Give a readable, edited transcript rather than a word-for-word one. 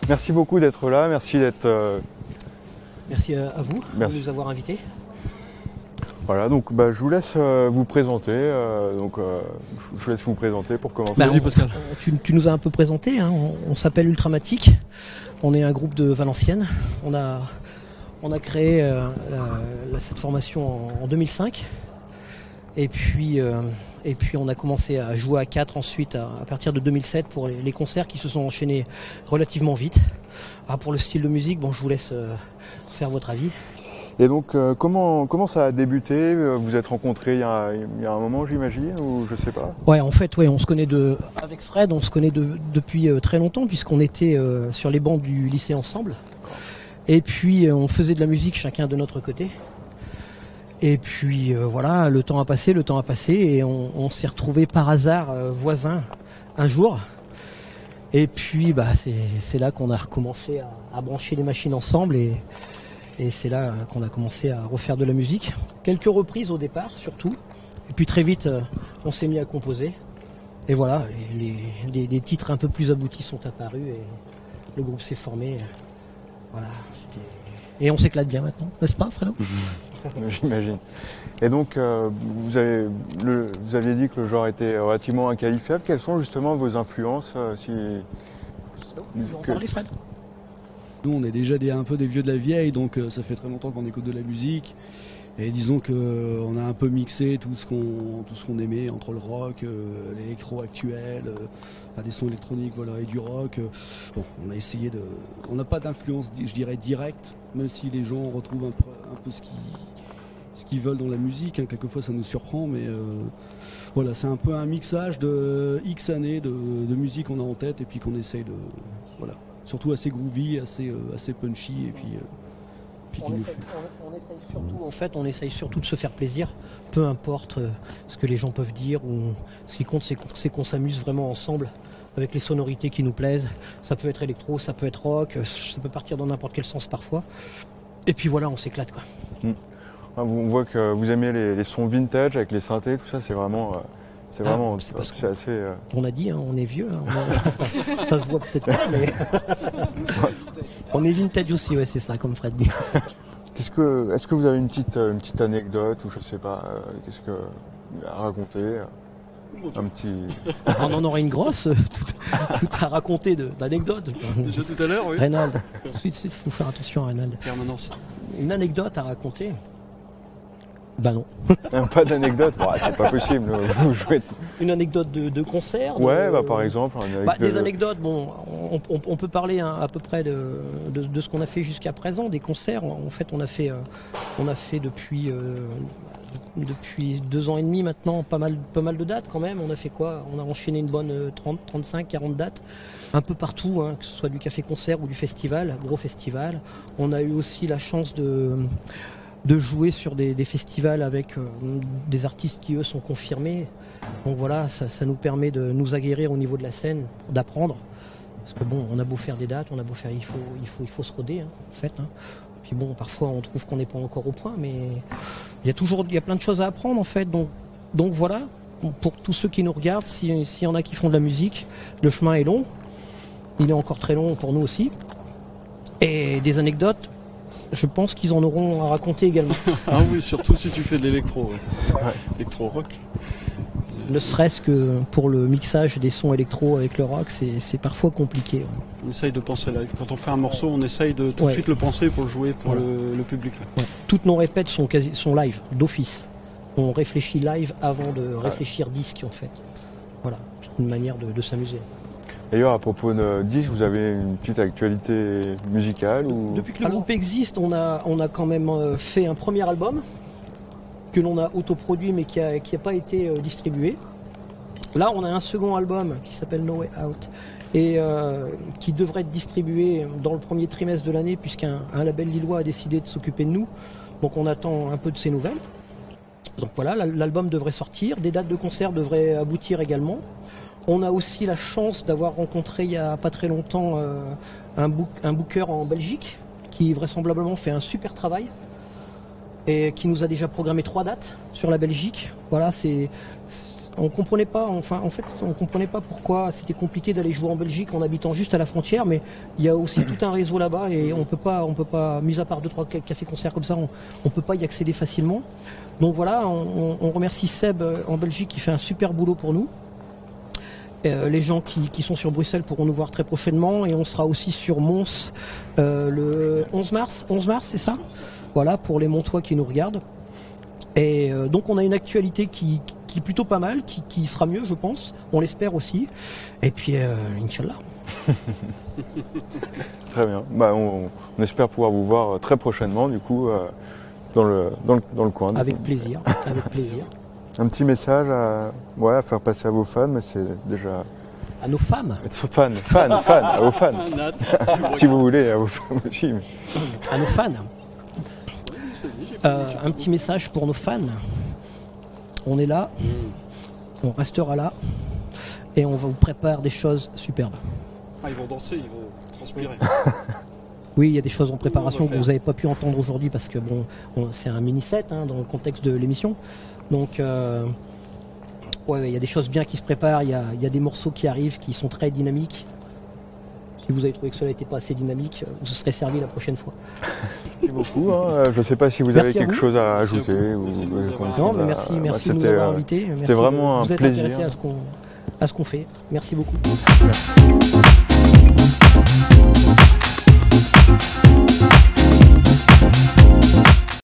Merci beaucoup d'être là, merci d'être... Merci à vous de nous avoir invités. Voilà, donc je vous laisse vous présenter. Je vous laisse vous présenter pour commencer. Vas-y, Pascal. Tu nous as un peu présenté, hein, on s'appelle Ultramatic, on est un groupe de Valenciennes. On a créé cette formation en 2005. Et puis on a commencé à jouer à 4 ensuite à partir de 2007 pour les concerts qui se sont enchaînés relativement vite. Pour le style de musique, je vous laisse faire votre avis. Et donc comment ça a débuté? Vous êtes rencontrés il y a un moment, j'imagine, ou je sais pas? Ouais, en fait, on se connaît avec Fred, on se connaît depuis très longtemps puisqu'on était sur les bancs du lycée ensemble. Et puis on faisait de la musique chacun de notre côté. Et puis voilà, le temps a passé et on s'est retrouvés par hasard voisins un jour. Et puis c'est là qu'on a recommencé à brancher les machines ensemble et c'est là qu'on a commencé à refaire de la musique. Quelques reprises au départ surtout. Et puis très vite on s'est mis à composer. Et voilà, des titres un peu plus aboutis sont apparus et le groupe s'est formé. Voilà, et on s'éclate bien maintenant, n'est-ce pas Fredo? J'imagine. Et donc, vous aviez dit que le genre était relativement inqualifiable. Quelles sont justement vos influences Fred. Nous, on est déjà un peu des vieux de la vieille, donc ça fait très longtemps qu'on écoute de la musique. Et disons qu'on a un peu mixé tout ce qu'on aimait entre le rock, l'électro actuel, des sons électroniques, voilà, et du rock. On a essayé de... On n'a pas d'influence, je dirais, directe, même si les gens retrouvent un peu ce qu'ils veulent dans la musique. Hein. Quelquefois, ça nous surprend, mais voilà, c'est un peu un mixage de X années de musique qu'on a en tête et puis qu'on essaye de... Voilà, surtout assez groovy, assez punchy, et puis... On essaye surtout de se faire plaisir, peu importe ce que les gens peuvent dire. Ce qui compte, c'est qu'on s'amuse vraiment ensemble avec les sonorités qui nous plaisent. Ça peut être électro, ça peut être rock, ça peut partir dans n'importe quel sens parfois. Et puis voilà, on s'éclate quoi. On voit que vous aimez les sons vintage avec les synthés, tout ça, c'est vraiment... C'est assez... On a dit, hein, on est vieux, hein, ça se voit peut-être pas, mais... On est vintage aussi, ouais, c'est ça, comme Fred dit. Est-ce que vous avez une petite anecdote, ou je sais pas, qu'est-ce que à raconter un petit... On en aurait une grosse, tout à raconter d'anecdotes. Déjà tout à l'heure, oui. Reynald, il faut faire attention à Reynald. Permanence. Une anecdote à raconter? Non. Pas d'anecdote, c'est pas possible. Vous jouez... Une anecdote de concert? Ouais, par exemple. Des anecdotes, on peut parler à peu près de ce qu'on a fait jusqu'à présent, des concerts. En fait, on a fait depuis 2 ans et demi maintenant pas mal de dates quand même. On a fait quoi? On a enchaîné une bonne 30, 35, 40 dates, un peu partout, hein, que ce soit du café-concert ou du festival, gros festival. On a eu aussi la chance de jouer sur des festivals avec des artistes qui eux sont confirmés. Donc voilà, ça nous permet de nous aguerrir au niveau de la scène, d'apprendre. Parce que on a beau faire des dates, il faut se roder, hein, en fait. Hein. Puis parfois on trouve qu'on n'est pas encore au point, mais il y a plein de choses à apprendre en fait. Donc voilà, pour tous ceux qui nous regardent, s'il y en a qui font de la musique, le chemin est long. Il est encore très long pour nous aussi. Et des anecdotes, je pense qu'ils en auront à raconter également. Ah oui, surtout si tu fais de l'électro, électro-rock. Ne serait-ce que pour le mixage des sons électro avec le rock, c'est parfois compliqué. Ouais. On essaye de penser live. Quand on fait un morceau, on essaye de tout de suite le penser pour le jouer pour le public. Ouais. Toutes nos répètes sont live, d'office. On réfléchit live avant de réfléchir disque en fait. Voilà, c'est une manière de s'amuser. D'ailleurs, à propos de disques, vous avez une petite actualité musicale ou... Depuis que le groupe existe, on a quand même fait un premier album que l'on a autoproduit mais qui a pas été distribué. Là, on a un second album qui s'appelle No Way Out et qui devrait être distribué dans le premier trimestre de l'année puisqu'un label lillois a décidé de s'occuper de nous. Donc on attend un peu de ses nouvelles. Donc voilà, l'album devrait sortir, des dates de concert devraient aboutir également. On a aussi la chance d'avoir rencontré il n'y a pas très longtemps un booker en Belgique qui vraisemblablement fait un super travail. et qui nous a déjà programmé 3 dates sur la Belgique. Voilà, on comprenait pas, on comprenait pas pourquoi c'était compliqué d'aller jouer en Belgique en habitant juste à la frontière, mais il y a aussi tout un réseau là-bas et on peut pas, mis à part 2-3 cafés-concerts comme ça, on peut pas y accéder facilement. Donc voilà, on remercie Seb en Belgique qui fait un super boulot pour nous. Les gens qui sont sur Bruxelles pourront nous voir très prochainement et on sera aussi sur Mons le 11 mars. 11 mars, c'est ça? Voilà, pour les Montois qui nous regardent. Et donc on a une actualité qui est plutôt pas mal, qui sera mieux je pense, on l'espère aussi. Et puis Inch'Allah. Très bien. Bah, on espère pouvoir vous voir très prochainement du coup dans le coin. Avec plaisir, avec plaisir. Un petit message à faire passer à vos fans, mais c'est déjà... À nos femmes. Fans, à vos fans. Si vous voulez, à vos femmes aussi. Mais... À nos fans. Un petit message pour nos fans. On est là, on restera là, et on vous prépare des choses superbes. Ah, ils vont danser, ils vont transpirer. Oui, il y a des choses en préparation que vous n'avez pas pu entendre aujourd'hui parce que bon, c'est un mini-set dans le contexte de l'émission. Donc, ouais, il y a des choses bien qui se préparent, il y a des morceaux qui arrivent qui sont très dynamiques. Si vous avez trouvé que cela n'était pas assez dynamique, vous serez servi la prochaine fois. Merci beaucoup. Je ne sais pas si vous avez quelque chose à ajouter. Non, mais merci de nous avoir invités. C'était vraiment un plaisir. Vous êtes intéressés à ce qu'on fait. Merci beaucoup. Merci.